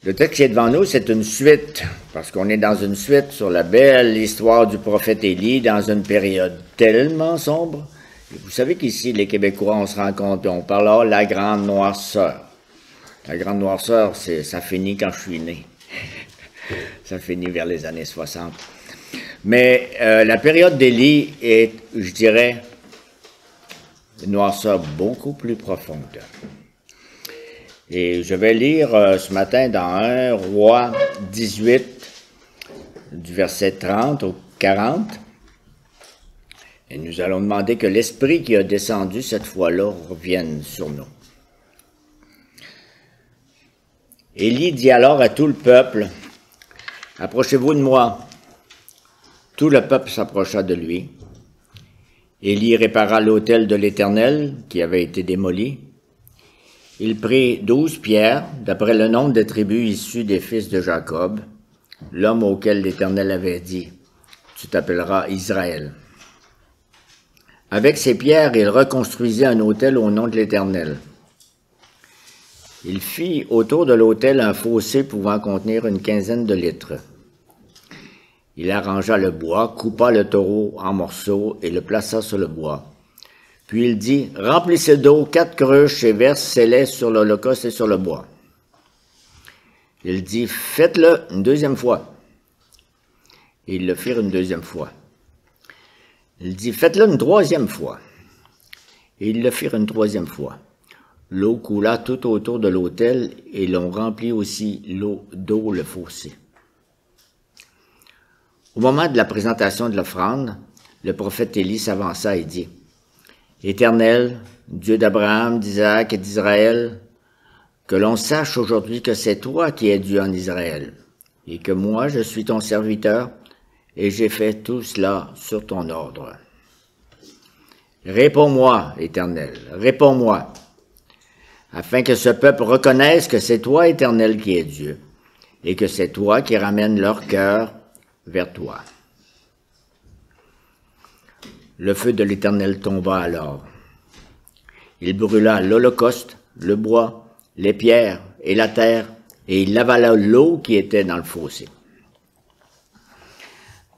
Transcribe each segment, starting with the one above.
Le texte qui est devant nous, c'est une suite, parce qu'on est dans une suite sur la belle histoire du prophète Élie dans une période tellement sombre. Et vous savez qu'ici, les Québécois, on se rend compte, on parle la grande noirceur. La grande noirceur, ça finit quand je suis né. Ça finit vers les années 60. Mais la période d'Élie est, je dirais, une noirceur beaucoup plus profonde. Et je vais lire ce matin dans 1 Roi 18, du verset 30 au 40. Et nous allons demander que l'Esprit qui a descendu cette fois-là revienne sur nous. Élie dit alors à tout le peuple, « Approchez-vous de moi. » Tout le peuple s'approcha de lui. Élie répara l'autel de l'Éternel qui avait été démoli. Il prit 12 pierres, d'après le nombre des tribus issues des fils de Jacob, l'homme auquel l'Éternel avait dit, « Tu t'appelleras Israël. » Avec ces pierres, il reconstruisit un autel au nom de l'Éternel. Il fit autour de l'autel un fossé pouvant contenir une quinzaine de litres. Il arrangea le bois, coupa le taureau en morceaux et le plaça sur le bois. Puis il dit, « Remplissez d'eau 4 cruches et versez-les sur l'holocauste et sur le bois. » Il dit, « Faites-le une deuxième fois. » Et ils le firent une deuxième fois. Il dit, « Faites-le une troisième fois. » Et ils le firent une troisième fois. L'eau coula tout autour de l'autel et l'on remplit aussi d'eau le fossé. Au moment de la présentation de l'offrande, le prophète Élie s'avança et dit, « Éternel, Dieu d'Abraham, d'Isaac et d'Israël, que l'on sache aujourd'hui que c'est toi qui es Dieu en Israël, et que moi je suis ton serviteur, et j'ai fait tout cela sur ton ordre. Réponds-moi, Éternel, réponds-moi, afin que ce peuple reconnaisse que c'est toi, Éternel, qui es Dieu, et que c'est toi qui ramènes leur cœur vers toi. » Le feu de l'Éternel tomba alors. Il brûla l'holocauste, le bois, les pierres et la terre, et il avala l'eau qui était dans le fossé.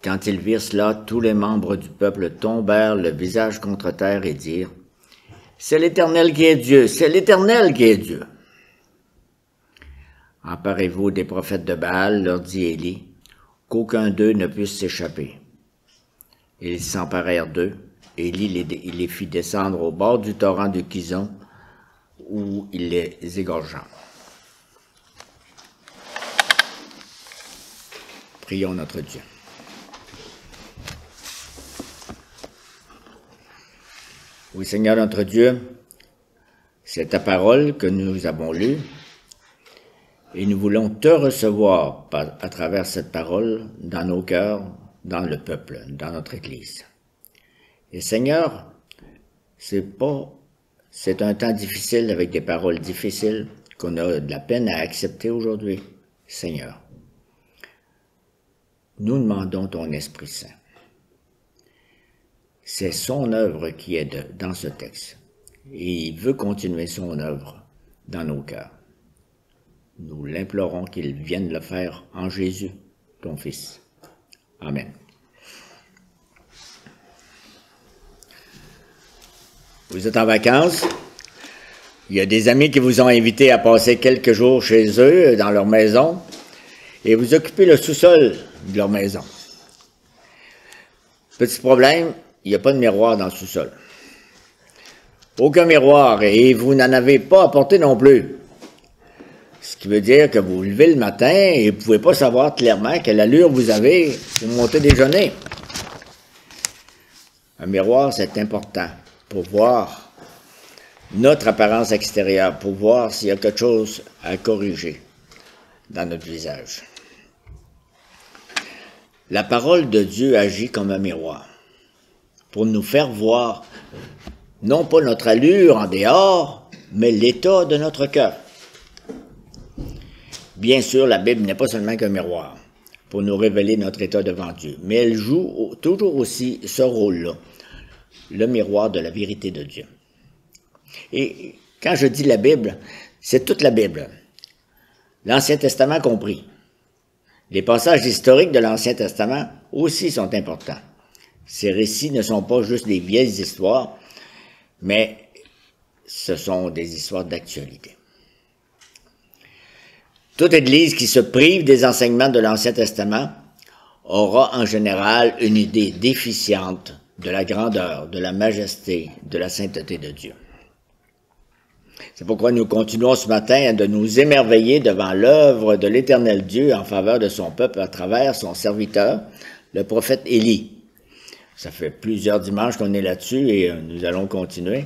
Quand ils virent cela, tous les membres du peuple tombèrent le visage contre terre et dirent, « C'est l'Éternel qui est Dieu, c'est l'Éternel qui est Dieu. » « Emparez-vous des prophètes de Baal, leur dit Élie, qu'aucun d'eux ne puisse s'échapper. » Et ils s'emparèrent d'eux, et Élie les fit descendre au bord du torrent de Kison, où il les égorgea. Prions notre Dieu. Oui, Seigneur notre Dieu, c'est ta parole que nous avons lue, et nous voulons te recevoir à travers cette parole dans nos cœurs, dans le peuple, dans notre Église. Et Seigneur, c'est un temps difficile avec des paroles difficiles qu'on a de la peine à accepter aujourd'hui, Seigneur. Nous demandons ton Esprit Saint. C'est son œuvre qui est dans ce texte. Et il veut continuer son œuvre dans nos cœurs. Nous l'implorons qu'il vienne le faire en Jésus, ton Fils. Amen. Vous êtes en vacances. Il y a des amis qui vous ont invité à passer quelques jours chez eux, dans leur maison, et vous occupez le sous-sol de leur maison. Petit problème, il n'y a pas de miroir dans le sous-sol. Aucun miroir, et vous n'en avez pas apporté non plus. Ce qui veut dire que vous vous levez le matin et vous ne pouvez pas savoir clairement quelle allure vous avez pour monter déjeuner. Un miroir, c'est important pour voir notre apparence extérieure, pour voir s'il y a quelque chose à corriger dans notre visage. La parole de Dieu agit comme un miroir pour nous faire voir non pas notre allure en dehors, mais l'état de notre cœur. Bien sûr, la Bible n'est pas seulement qu'un miroir pour nous révéler notre état devant Dieu, mais elle joue toujours aussi ce rôle-là, le miroir de la vérité de Dieu. Et quand je dis la Bible, c'est toute la Bible. l'Ancien Testament compris. Les passages historiques de l'Ancien Testament aussi sont importants. Ces récits ne sont pas juste des vieilles histoires, mais ce sont des histoires d'actualité. Toute Église qui se prive des enseignements de l'Ancien Testament aura en général une idée déficiente de la grandeur, de la majesté, de la sainteté de Dieu. C'est pourquoi nous continuons ce matin de nous émerveiller devant l'œuvre de l'Éternel Dieu en faveur de son peuple à travers son serviteur, le prophète Élie. Ça fait plusieurs dimanches qu'on est là-dessus et nous allons continuer.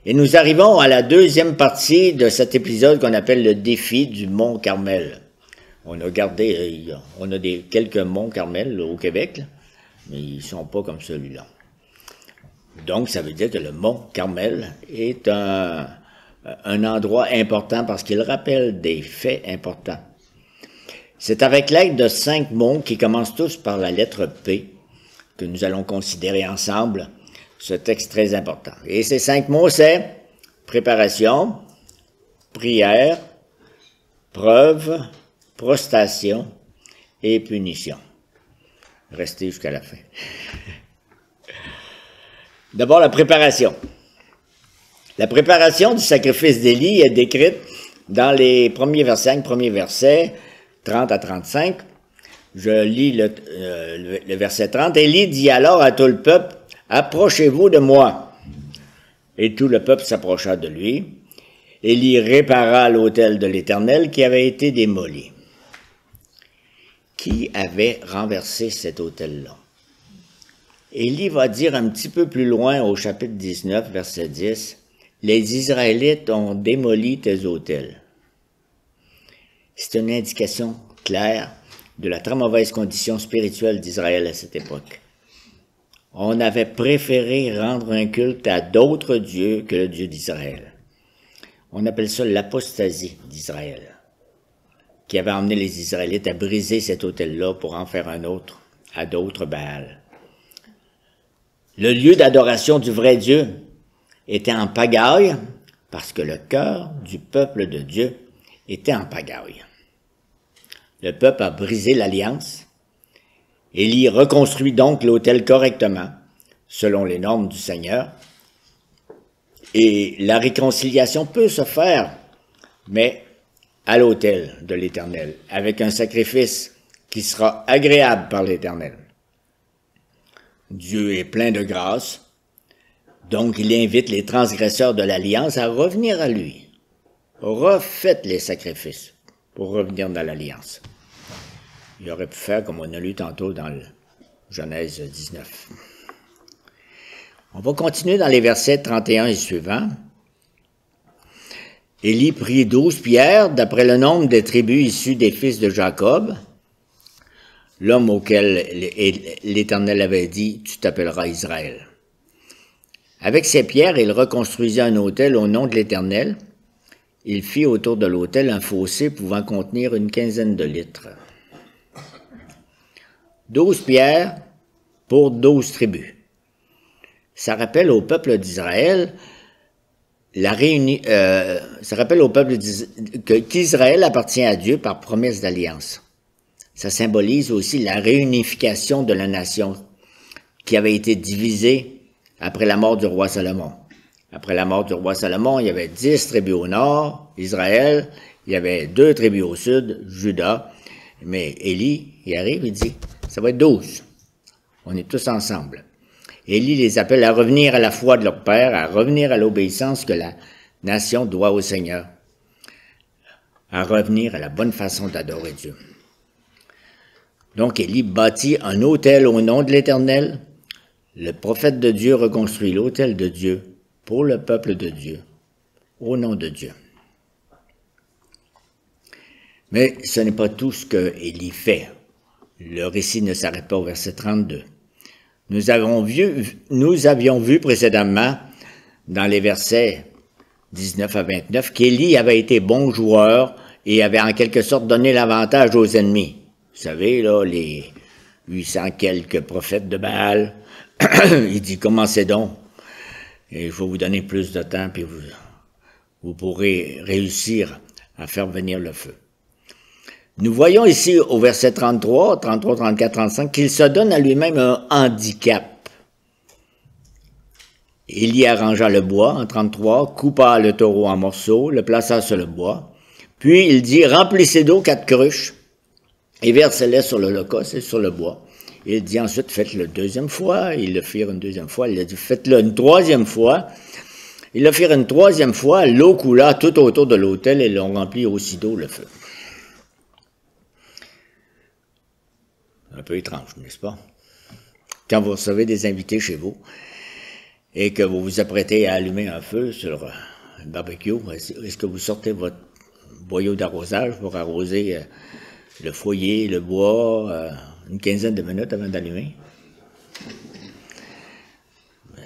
Et nous arrivons à la deuxième partie de cet épisode qu'on appelle le défi du mont Carmel. On a quelques monts Carmel là, au Québec, là, mais ils ne sont pas comme celui-là. Donc, ça veut dire que le mont Carmel est un endroit important parce qu'il rappelle des faits importants. C'est avec l'aide de 5 mots qui commencent tous par la lettre P que nous allons considérer ensemble ce texte très important. Et ces 5 mots, c'est préparation, prière, preuve, prostration et punition. Restez jusqu'à la fin. D'abord, la préparation. La préparation du sacrifice d'Élie est décrite dans les premiers versets, premiers versets, 30 à 35. Je lis le verset 30. Élie dit alors à tout le peuple, « Approchez-vous de moi. » Et tout le peuple s'approcha de lui. Élie répara l'autel de l'Éternel qui avait été démoli. Qui avait renversé cet autel-là? Élie va dire un petit peu plus loin au chapitre 19, verset 10, « Les Israélites ont démoli tes autels. » C'est une indication claire de la très mauvaise condition spirituelle d'Israël à cette époque. On avait préféré rendre un culte à d'autres dieux que le Dieu d'Israël. On appelle ça l'apostasie d'Israël, qui avait emmené les Israélites à briser cet autel-là pour en faire un autre, à d'autres Baals. Le lieu d'adoration du vrai Dieu était en pagaille parce que le cœur du peuple de Dieu était en pagaille. Le peuple a brisé l'alliance. Élie reconstruit donc l'autel correctement, selon les normes du Seigneur. Et la réconciliation peut se faire, mais à l'autel de l'Éternel, avec un sacrifice qui sera agréable par l'Éternel. Dieu est plein de grâce, donc il invite les transgresseurs de l'Alliance à revenir à lui. Refaites les sacrifices pour revenir dans l'Alliance. Il aurait pu faire comme on a lu tantôt dans le Genèse 19. On va continuer dans les versets 31 et suivants. Élie prit 12 pierres, d'après le nombre des tribus issues des fils de Jacob, l'homme auquel l'Éternel avait dit, « Tu t'appelleras Israël ». Avec ces pierres, il reconstruisit un autel au nom de l'Éternel. Il fit autour de l'autel un fossé pouvant contenir une quinzaine de litres. 12 pierres pour 12 tribus. Ça rappelle au peuple d'Israël qu'Israël appartient à Dieu par promesse d'alliance. Ça symbolise aussi la réunification de la nation qui avait été divisée après la mort du roi Salomon. Après la mort du roi Salomon, il y avait 10 tribus au nord, Israël, il y avait 2 tribus au sud, Juda, mais Élie, il arrive, il dit, ça va être 12. On est tous ensemble. Élie les appelle à revenir à la foi de leur père, à revenir à l'obéissance que la nation doit au Seigneur, à revenir à la bonne façon d'adorer Dieu. Donc Élie bâtit un autel au nom de l'Éternel. Le prophète de Dieu reconstruit l'autel de Dieu pour le peuple de Dieu, au nom de Dieu. Mais ce n'est pas tout ce que Élie fait. Le récit ne s'arrête pas au verset 32. Nous avions vu précédemment, dans les versets 19 à 29, qu'Élie avait été bon joueur et avait en quelque sorte donné l'avantage aux ennemis. Vous savez, là, les 800 quelques prophètes de Baal, il dit, commencez donc, et je vais vous donner plus de temps, puis vous pourrez réussir à faire venir le feu. Nous voyons ici au verset 33, 34, 35, qu'il se donne à lui-même un handicap. Il y arrangea le bois en 33, coupa le taureau en morceaux, le plaça sur le bois. Puis il dit, remplissez d'eau 4 cruches et versez-les sur l'holocauste et sur le bois. Il dit ensuite, faites-le 2e fois. Ils le firent une 2e fois. Il a dit, faites-le une 3e fois. Ils le firent une 3e fois. L'eau coula tout autour de l'autel et l'on remplit aussitôt le feu. Un peu étrange, n'est-ce pas? Quand vous recevez des invités chez vous et que vous vous apprêtez à allumer un feu sur un barbecue, est-ce que vous sortez votre boyau d'arrosage pour arroser le foyer, le bois, une quinzaine de minutes avant d'allumer?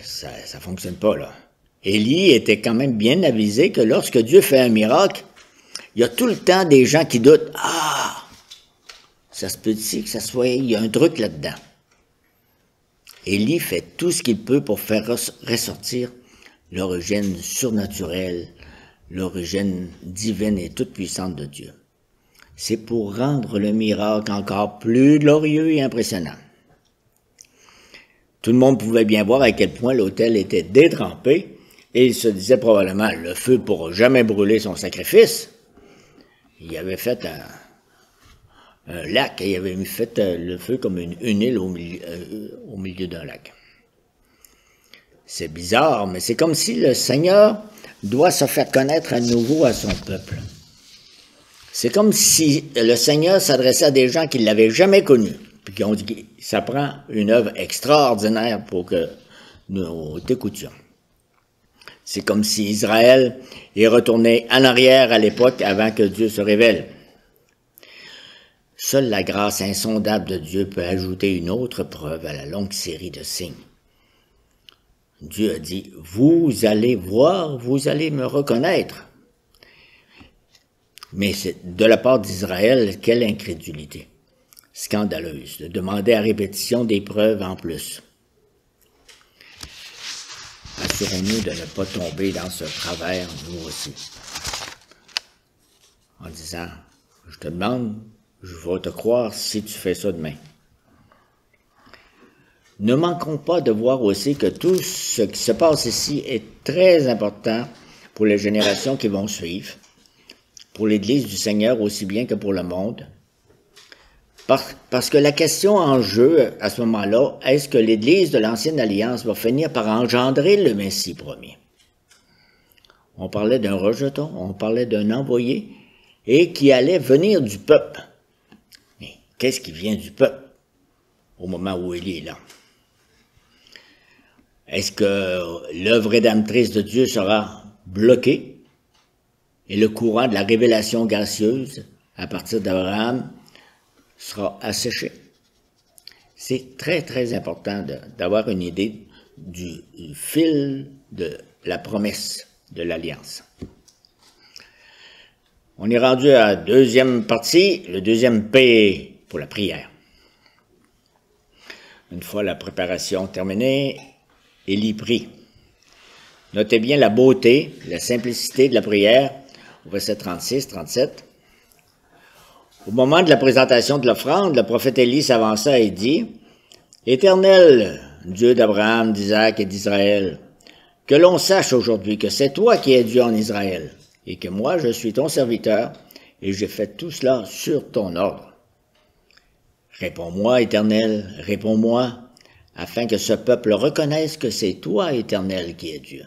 Ça ne fonctionne pas, là. Élie était quand même bien avisé que lorsque Dieu fait un miracle, il y a tout le temps des gens qui doutent. Ah! Ça se peut-il que ça soit, il y a un truc là-dedans. Élie fait tout ce qu'il peut pour faire ressortir l'origine surnaturelle, l'origine divine et toute puissante de Dieu. C'est pour rendre le miracle encore plus glorieux et impressionnant. Tout le monde pouvait bien voir à quel point l'autel était détrempé et il se disait probablement, le feu ne pourra jamais brûler son sacrifice. Il avait fait un lac et il avait fait le feu comme une île au milieu d'un lac. C'est bizarre, mais c'est comme si le Seigneur doit se faire connaître à nouveau à son peuple. C'est comme si le Seigneur s'adressait à des gens qui ne l'avaient jamais connu, puis qui ont dit que ça prend une œuvre extraordinaire pour que nous t'écoutions. C'est comme si Israël est retourné en arrière à l'époque avant que Dieu se révèle. Seule la grâce insondable de Dieu peut ajouter une autre preuve à la longue série de signes. Dieu a dit, vous allez voir, vous allez me reconnaître. Mais c'est de la part d'Israël, quelle incrédulité. Scandaleuse, de demander à répétition des preuves en plus. Assurons-nous de ne pas tomber dans ce travers, nous aussi. En disant, je te demande, je vais te croire si tu fais ça demain. Ne manquons pas de voir aussi que tout ce qui se passe ici est très important pour les générations qui vont suivre, pour l'Église du Seigneur aussi bien que pour le monde. Parce que la question en jeu à ce moment-là, est-ce que l'Église de l'Ancienne Alliance va finir par engendrer le Messie promis? On parlait d'un rejeton, on parlait d'un envoyé, et qui allait venir du peuple. Mais qu'est-ce qui vient du peuple au moment où Élie est là? Est-ce que l'œuvre rédemptrice de Dieu sera bloquée et le courant de la révélation gracieuse à partir d'Abraham sera asséché? C'est très, très important d'avoir une idée du fil de la promesse de l'Alliance. On est rendu à la deuxième partie, le deuxième P pour la prière. Une fois la préparation terminée, Élie prie. Notez bien la beauté, la simplicité de la prière, au verset 36, 37. Au moment de la présentation de l'offrande, le prophète Élie s'avança et dit, « Éternel, Dieu d'Abraham, d'Isaac et d'Israël, que l'on sache aujourd'hui que c'est toi qui es Dieu en Israël, et que moi je suis ton serviteur, et j'ai fait tout cela sur ton ordre. Réponds-moi, Éternel, réponds-moi, afin que ce peuple reconnaisse que c'est toi, Éternel, qui es Dieu,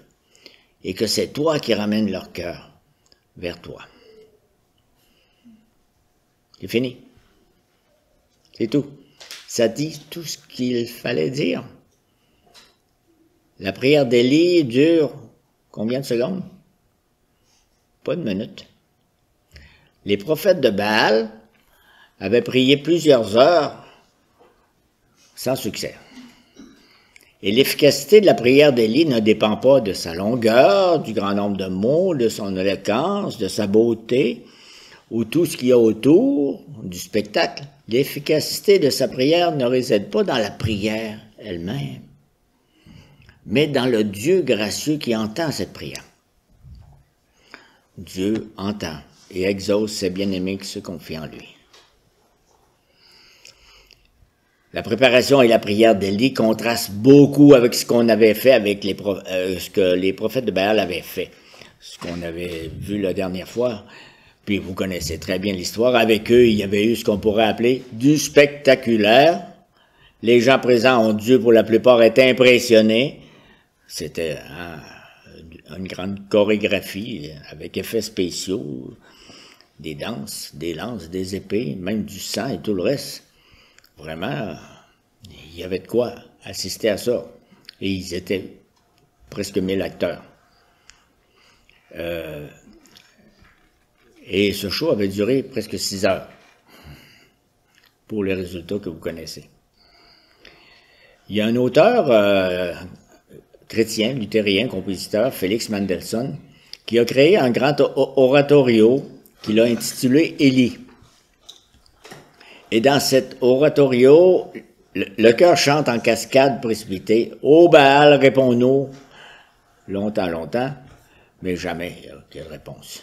et que c'est toi qui ramènes leur cœur vers toi. » C'est fini. C'est tout. Ça dit tout ce qu'il fallait dire. La prière d'Élie dure combien de secondes? Pas de minute. Les prophètes de Baal avaient prié plusieurs heures sans succès. Et l'efficacité de la prière d'Élie ne dépend pas de sa longueur, du grand nombre de mots, de son éloquence, de sa beauté, ou tout ce qu'il y a autour du spectacle. L'efficacité de sa prière ne réside pas dans la prière elle-même, mais dans le Dieu gracieux qui entend cette prière. Dieu entend et exauce ses bien-aimés qui se confient en lui. La préparation et la prière d'Élie contrastent beaucoup avec ce qu'on avait fait avec ce que les prophètes de Baal avaient fait. Ce qu'on avait vu la dernière fois. Puis vous connaissez très bien l'histoire. Avec eux, il y avait eu ce qu'on pourrait appeler du spectaculaire. Les gens présents ont dû, pour la plupart, être impressionnés. C'était une grande chorégraphie avec effets spéciaux, des danses, des lances, des épées, même du sang et tout le reste. Vraiment, il y avait de quoi assister à ça. Et ils étaient presque 1000 acteurs. Et ce show avait duré presque 6 heures, pour les résultats que vous connaissez. Il y a un auteur chrétien, luthérien, compositeur, Félix Mendelssohn, qui a créé un grand oratorio qu'il a intitulé Élie. Et dans cet oratorio, le chœur chante en cascade précipitée « Ô Baal, réponds-nous » longtemps, mais jamais il n'y a aucune réponse.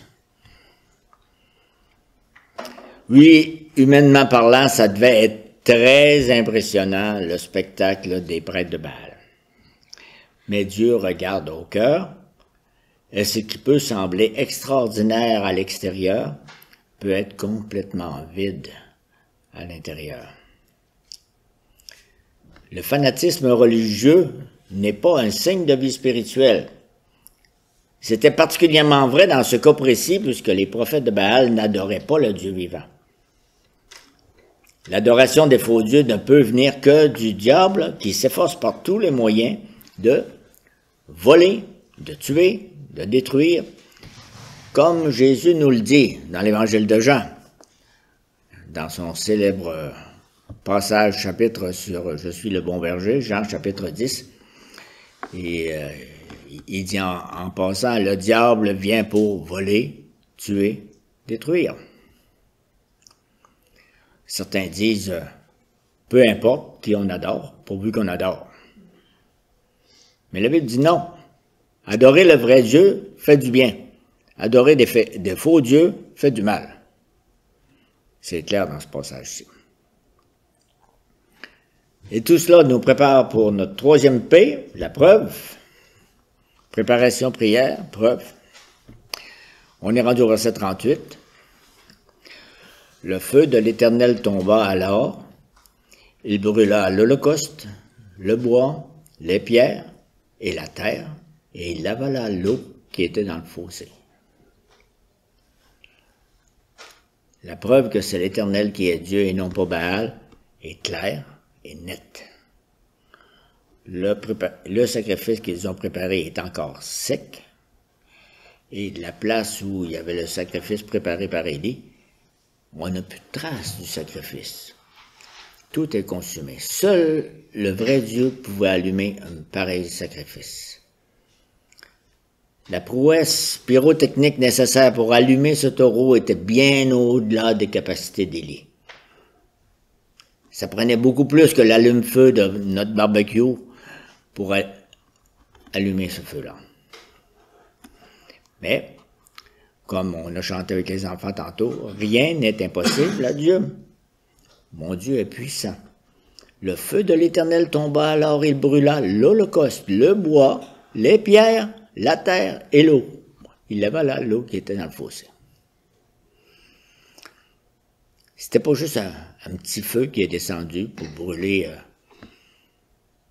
Oui, humainement parlant, ça devait être très impressionnant, le spectacle des prêtres de Baal. Mais Dieu regarde au cœur, et ce qui peut sembler extraordinaire à l'extérieur peut être complètement vide à l'intérieur. Le fanatisme religieux n'est pas un signe de vie spirituelle. C'était particulièrement vrai dans ce cas précis, puisque les prophètes de Baal n'adoraient pas le Dieu vivant. L'adoration des faux dieux ne peut venir que du diable qui s'efforce par tous les moyens de voler, de tuer, de détruire, comme Jésus nous le dit dans l'Évangile de Jean, dans son célèbre passage chapitre sur « Je suis le bon berger », Jean chapitre 10, et il dit en passant « Le diable vient pour voler, tuer, détruire ». Certains disent « Peu importe qui on adore, pourvu qu'on adore ». Mais la Bible dit non. Adorer le vrai Dieu fait du bien. Adorer des faux dieux fait du mal. C'est clair dans ce passage-ci. Et tout cela nous prépare pour notre troisième P, la preuve. Préparation, prière, preuve. On est rendu au verset 38. Le feu de l'Éternel tomba alors. Il brûla l'holocauste, le bois, les pierres et la terre, et il avala l'eau qui était dans le fossé. La preuve que c'est l'Éternel qui est Dieu et non pas Baal est claire et nette. Le sacrifice qu'ils ont préparé est encore sec, et la place où il y avait le sacrifice préparé par Élie, on n'a plus de trace du sacrifice. Tout est consumé. Seul le vrai Dieu pouvait allumer un pareil sacrifice. La prouesse pyrotechnique nécessaire pour allumer ce taureau était bien au-delà des capacités d'Élie. Ça prenait beaucoup plus que l'allume-feu de notre barbecue pour allumer ce feu-là. Mais, comme on a chanté avec les enfants tantôt, rien n'est impossible à Dieu. Mon Dieu est puissant. Le feu de l'Éternel tomba, alors il brûla l'holocauste, le bois, les pierres, la terre et l'eau. Il avala l'eau qui était dans le fossé. C'était pas juste un petit feu qui est descendu pour brûler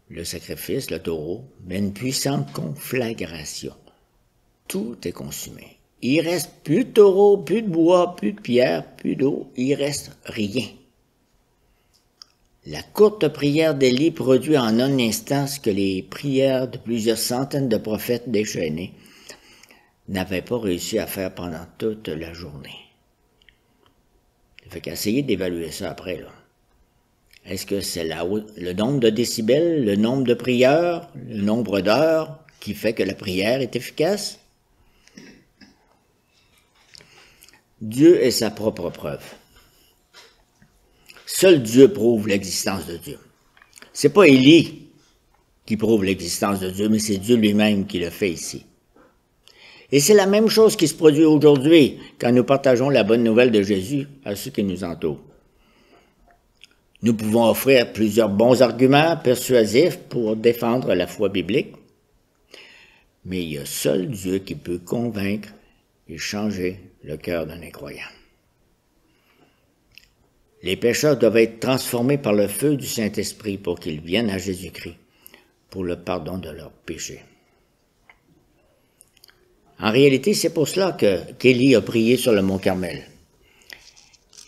le sacrifice, le taureau, mais une puissante conflagration. Tout est consumé. Il reste plus de taureau, plus de bois, plus de pierre, plus d'eau. Il reste rien. La courte prière d'Élie produit en un instant ce que les prières de plusieurs centaines de prophètes déchaînés n'avaient pas réussi à faire pendant toute la journée. Fait qu'essayer d'évaluer ça après, là. Est-ce que c'est le nombre de décibels, le nombre de prières, le nombre d'heures qui fait que la prière est efficace? Dieu est sa propre preuve. Seul Dieu prouve l'existence de Dieu. C'est pas Élie qui prouve l'existence de Dieu, mais c'est Dieu lui-même qui le fait ici. Et c'est la même chose qui se produit aujourd'hui quand nous partageons la bonne nouvelle de Jésus à ceux qui nous entourent. Nous pouvons offrir plusieurs bons arguments persuasifs pour défendre la foi biblique, mais il y a seul Dieu qui peut convaincre et changer le cœur d'un incroyant. Les pécheurs doivent être transformés par le feu du Saint-Esprit pour qu'ils viennent à Jésus-Christ pour le pardon de leurs péchés. En réalité, c'est pour cela qu'Élie a prié sur le mont Carmel.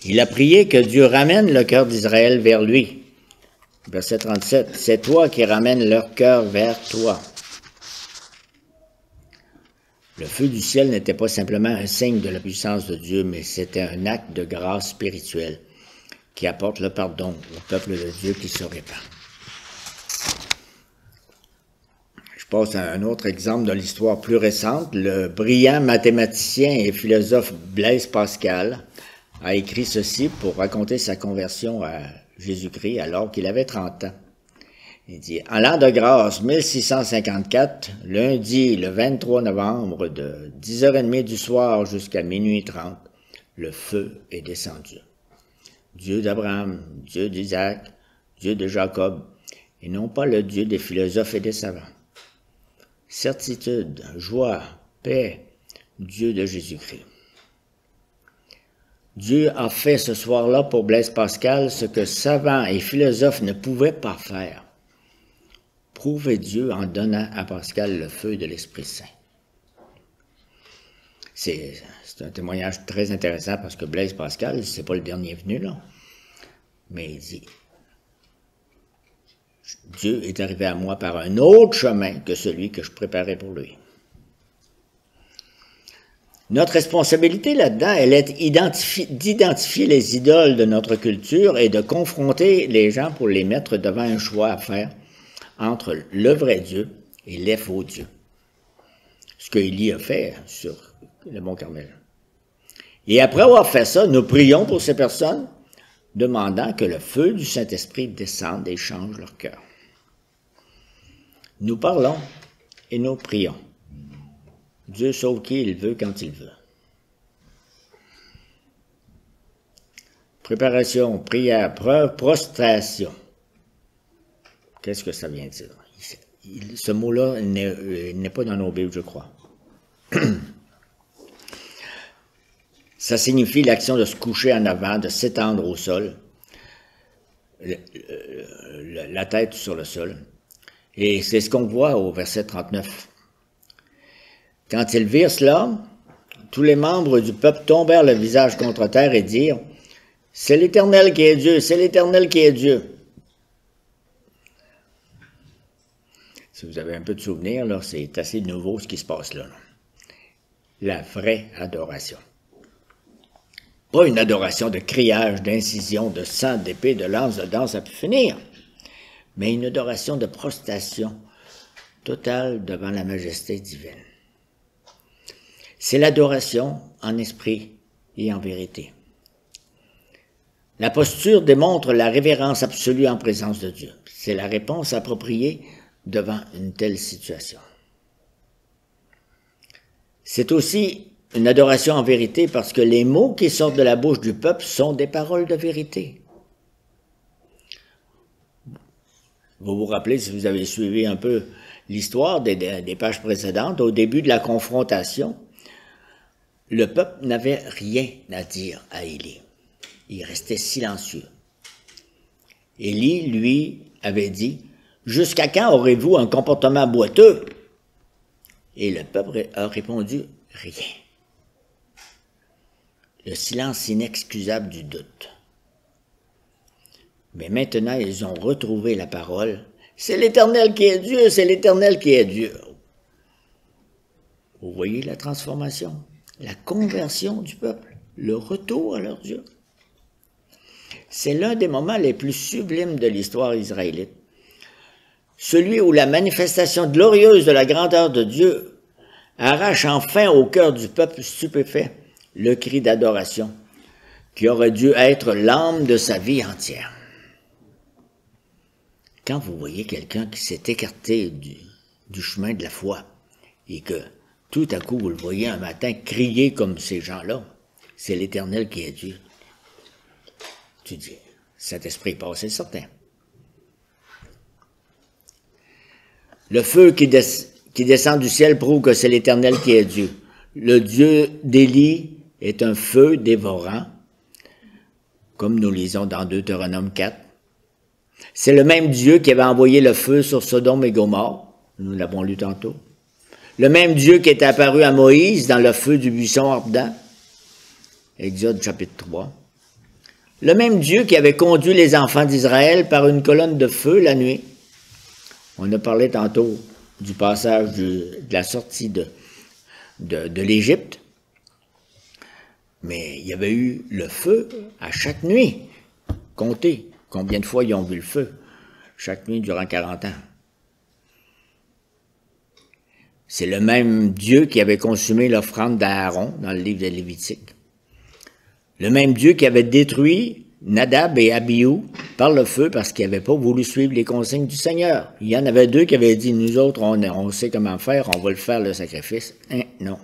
Il a prié que Dieu ramène le cœur d'Israël vers lui. Verset 37, « C'est toi qui ramènes leur cœur vers toi. » Le feu du ciel n'était pas simplement un signe de la puissance de Dieu, mais c'était un acte de grâce spirituelle qui apporte le pardon au peuple de Dieu qui se répand. Je passe à un autre exemple de l'histoire plus récente. Le brillant mathématicien et philosophe Blaise Pascal a écrit ceci pour raconter sa conversion à Jésus-Christ alors qu'il avait 30 ans. Il dit, « En l'an de grâce 1654, lundi le 23 novembre de 10h30 du soir jusqu'à minuit 30, le feu est descendu. Dieu d'Abraham, Dieu d'Isaac, Dieu de Jacob, et non pas le Dieu des philosophes et des savants. Certitude, joie, paix, Dieu de Jésus-Christ. » Dieu a fait ce soir-là pour Blaise Pascal ce que savants et philosophes ne pouvaient pas faire. Prouver Dieu en donnant à Pascal le feu de l'Esprit Saint. C'est un témoignage très intéressant parce que Blaise Pascal, c'est pas le dernier venu là, mais il dit, Dieu est arrivé à moi par un autre chemin que celui que je préparais pour lui. Notre responsabilité là-dedans, elle est d'identifier les idoles de notre culture et de confronter les gens pour les mettre devant un choix à faire entre le vrai Dieu et les faux dieux. Ce qu'Élie a fait sur le mont Carmel. Et après avoir fait ça, nous prions pour ces personnes, demandant que le feu du Saint-Esprit descende et change leur cœur. Nous parlons et nous prions. Dieu sauve qui il veut quand il veut. Préparation, prière, preuve, prostration. Qu'est-ce que ça vient dire? Ce mot-là n'est pas dans nos Bibles, je crois. Ça signifie l'action de se coucher en avant, de s'étendre au sol, la tête sur le sol. Et c'est ce qu'on voit au verset 39. Quand ils virent cela, tous les membres du peuple tombèrent le visage contre terre et dirent, « C'est l'Éternel qui est Dieu, c'est l'Éternel qui est Dieu. » Si vous avez un peu de souvenir, là, c'est assez nouveau ce qui se passe là. La vraie adoration. Pas une adoration de criage, d'incision, de sang, d'épée, de lance, de danse à pu finir, mais une adoration de prostration totale devant la majesté divine. C'est l'adoration en esprit et en vérité. La posture démontre la révérence absolue en présence de Dieu. C'est la réponse appropriée devant une telle situation. C'est aussi une adoration en vérité parce que les mots qui sortent de la bouche du peuple sont des paroles de vérité. Vous vous rappelez, si vous avez suivi un peu l'histoire des pages précédentes, au début de la confrontation, le peuple n'avait rien à dire à Élie. Il restait silencieux. Élie, lui, avait dit, « Jusqu'à quand aurez-vous un comportement boiteux? » Et le peuple a répondu, « Rien. » Le silence inexcusable du doute. Mais maintenant, ils ont retrouvé la parole. « C'est l'Éternel qui est Dieu, c'est l'Éternel qui est Dieu. » Vous voyez la transformation, la conversion du peuple, le retour à leur Dieu. C'est l'un des moments les plus sublimes de l'histoire israélite. Celui où la manifestation glorieuse de la grandeur de Dieu arrache enfin au cœur du peuple stupéfait le cri d'adoration qui aurait dû être l'âme de sa vie entière. Quand vous voyez quelqu'un qui s'est écarté du chemin de la foi et que tout à coup vous le voyez un matin crier comme ces gens-là, c'est l'Éternel qui est Dieu. Tu dis, Cet esprit passe, c'est certain. Le feu qui descend du ciel prouve que c'est l'Éternel qui est Dieu. Le Dieu d'Élie est un feu dévorant, comme nous lisons dans Deutéronome 4. C'est le même Dieu qui avait envoyé le feu sur Sodome et Gomorrhe, nous l'avons lu tantôt. Le même Dieu qui est apparu à Moïse dans le feu du buisson ardent, Exode chapitre 3. Le même Dieu qui avait conduit les enfants d'Israël par une colonne de feu la nuit. On a parlé tantôt du passage de la sortie de l'Égypte. Mais il y avait eu le feu à chaque nuit. Comptez combien de fois ils ont vu le feu. Chaque nuit durant 40 ans. C'est le même Dieu qui avait consumé l'offrande d'Aaron dans le livre de Lévitique. Le même Dieu qui avait détruit Nadab et Abihu par le feu parce qu'ils n'avaient pas voulu suivre les consignes du Seigneur. Il y en avait deux qui avaient dit, nous autres, on sait comment faire, on va le faire le sacrifice. Non,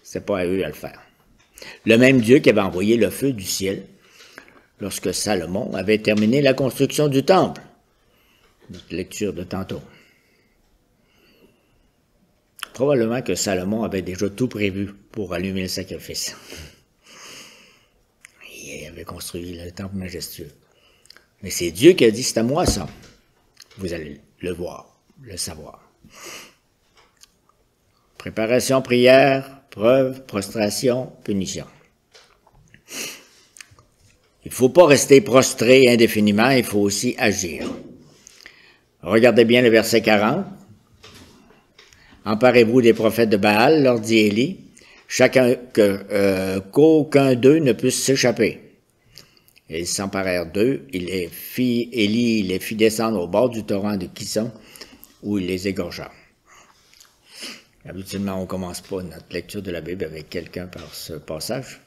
c'est pas à eux à le faire. Le même Dieu qui avait envoyé le feu du ciel lorsque Salomon avait terminé la construction du temple. Notre lecture de tantôt. Probablement que Salomon avait déjà tout prévu pour allumer le sacrifice. Il avait construit le temple majestueux. Mais c'est Dieu qui a dit, c'est à moi ça. Vous allez le voir, le savoir. Préparation, prière, preuve, prostration, punition. Il ne faut pas rester prostré indéfiniment, il faut aussi agir. Regardez bien le verset 40. Emparez-vous des prophètes de Baal, leur dit Élie, qu'aucun d'eux ne puisse s'échapper. Et ils s'emparèrent d'eux, Élie les fit descendre au bord du torrent de Kison, où il les égorgea. Habituellement, on ne commence pas notre lecture de la Bible avec quelqu'un par ce passage.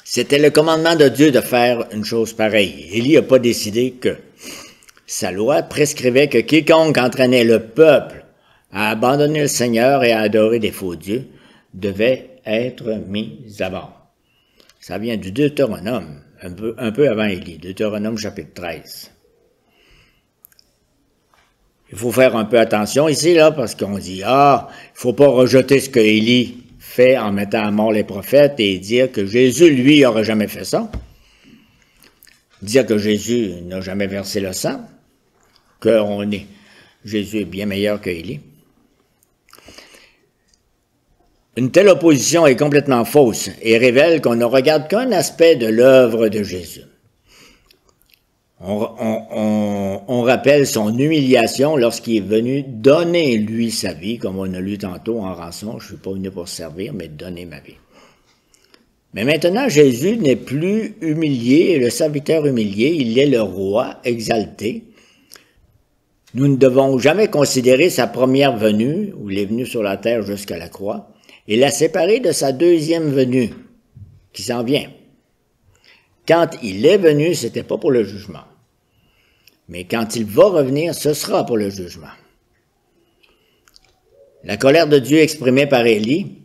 C'était le commandement de Dieu de faire une chose pareille. Élie n'a pas décidé que sa loi prescrivait que quiconque entraînait le peuple à abandonner le Seigneur et à adorer des faux dieux devait être mis à mort. Ça vient du Deutéronome, un peu avant Élie, Deutéronome chapitre 13. Il faut faire un peu attention ici, là, parce qu'on dit, il ne faut pas rejeter ce que Élie fait en mettant à mort les prophètes et dire que Jésus, lui, n'aurait jamais fait ça. Dire que Jésus n'a jamais versé le sang, Jésus est bien meilleur que Élie. Une telle opposition est complètement fausse et révèle qu'on ne regarde qu'un aspect de l'œuvre de Jésus. On rappelle son humiliation lorsqu'il est venu donner, lui, sa vie, comme on a lu tantôt en rançon. Je ne suis pas venu pour servir, mais donner ma vie. Mais maintenant, Jésus n'est plus humilié, le serviteur humilié, il est le roi exalté. Nous ne devons jamais considérer sa première venue, où il est venu sur la terre jusqu'à la croix, et la séparer de sa deuxième venue, qui s'en vient. Quand il est venu, ce n'était pas pour le jugement. Mais quand il va revenir, ce sera pour le jugement. La colère de Dieu exprimée par Élie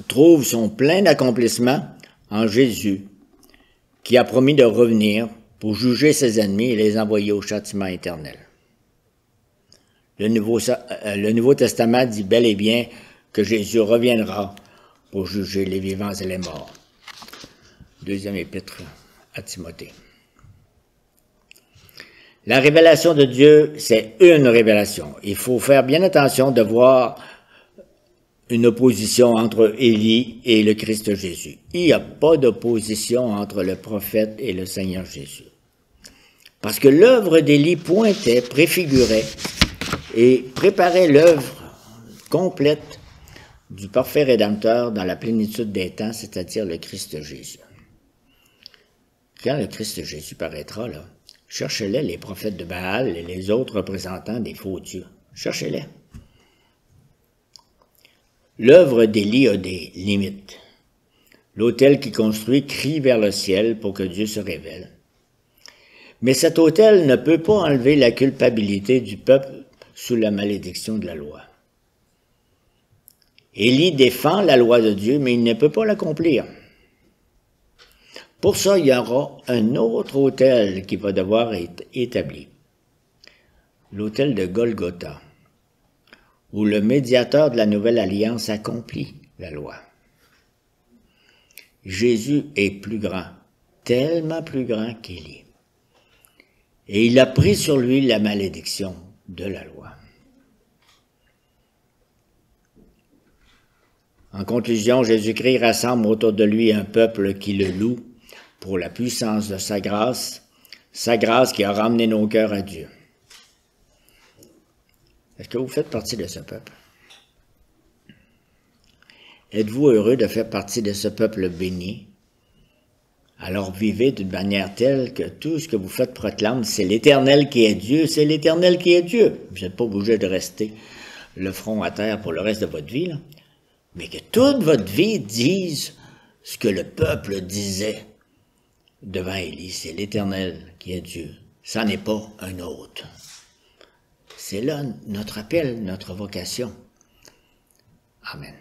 trouve son plein accomplissement en Jésus, qui a promis de revenir pour juger ses ennemis et les envoyer au châtiment éternel. Le Nouveau Testament dit bel et bien que Jésus reviendra pour juger les vivants et les morts. Deuxième épître à Timothée. La révélation de Dieu, c'est une révélation. Il faut faire bien attention de voir une opposition entre Élie et le Christ Jésus. Il n'y a pas d'opposition entre le prophète et le Seigneur Jésus. Parce que l'œuvre d'Élie pointait, préfigurait et préparait l'œuvre complète du parfait Rédempteur dans la plénitude des temps, c'est-à-dire le Christ Jésus. Quand le Christ Jésus paraîtra, là, cherchez-les, les prophètes de Baal et les autres représentants des faux dieux. Cherchez-les. L'œuvre d'Élie a des limites. L'autel qu'il construit crie vers le ciel pour que Dieu se révèle. Mais cet autel ne peut pas enlever la culpabilité du peuple sous la malédiction de la loi. Élie défend la loi de Dieu, mais il ne peut pas l'accomplir. Pour ça, il y aura un autre autel qui va devoir être établi. L'autel de Golgotha, où le médiateur de la nouvelle alliance accomplit la loi. Jésus est plus grand, tellement plus grand qu'Élie. Et il a pris sur lui la malédiction de la loi. En conclusion, Jésus-Christ rassemble autour de lui un peuple qui le loue pour la puissance de sa grâce qui a ramené nos cœurs à Dieu. Est-ce que vous faites partie de ce peuple? Êtes-vous heureux de faire partie de ce peuple béni? Alors vivez d'une manière telle que tout ce que vous faites proclame, c'est l'Éternel qui est Dieu, c'est l'Éternel qui est Dieu. Vous n'êtes pas obligé de rester le front à terre pour le reste de votre vie, là. Mais que toute votre vie dise ce que le peuple disait devant Élie, c'est l'Éternel qui est Dieu, ça n'est pas un autre. C'est là notre appel, notre vocation. Amen.